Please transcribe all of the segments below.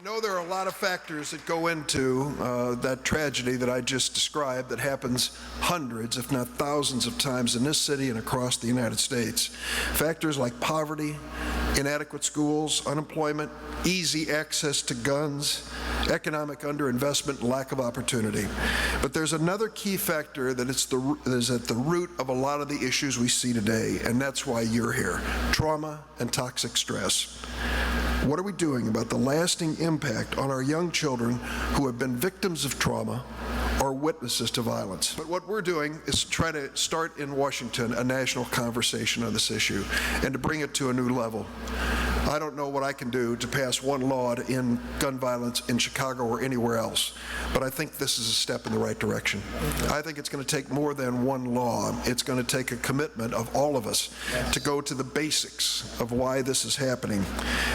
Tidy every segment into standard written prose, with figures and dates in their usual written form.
know there are a lot of factors that go into that tragedy that I just described that happens hundreds, if not thousands of times in this city and across the United States. Factors like poverty, inadequate schools, unemployment, easy access to guns, economic underinvestment, and lack of opportunity. But there's another key factor that is at the root of a lot of the issues we see today, and that's why you're here: trauma and toxic stress. What are we doing about the lasting impact on our young children who have been victims of trauma or witnesses to violence? But what we're doing is try to start in Washington a national conversation on this issue and to bring it to a new level. I don't know what I can do to pass one law to end gun violence in Chicago or anywhere else, but I think this is a step in the right direction. I think it's going to take more than one law. It's going to take a commitment of all of us to go to the basics of why this is happening.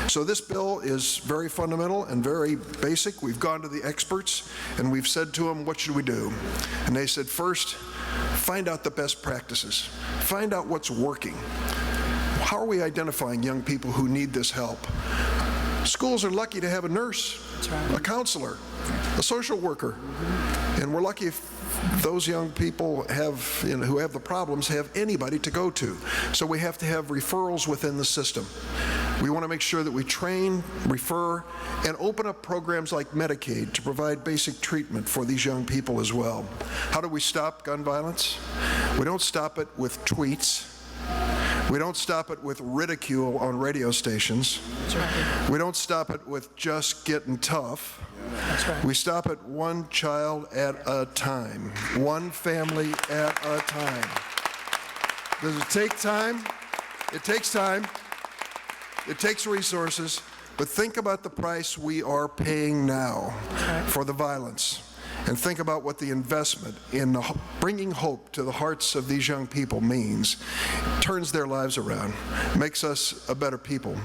So this bill is very fundamental and very basic. We've gone to the experts and we've said to them, what should we do? And they said, first, find out the best practices. Find out what's working. How are we identifying young people who need this help? Schools are lucky to have a nurse, a counselor, a social worker, and we're lucky if those young people who have the problems have anybody to go to. So we have to have referrals within the system. We want to make sure that we train, refer, and open up programs like Medicaid to provide basic treatment for these young people as well. How do we stop gun violence? We don't stop it with tweets. We don't stop it with ridicule on radio stations. That's right. We don't stop it with just getting tough. That's right. We stop it one child at a time, one family at a time. Does it take time? It takes time. It takes resources. But think about the price we are paying now for the violence. And think about what the investment in bringing hope to the hearts of these young people means. It turns their lives around, makes us a better people.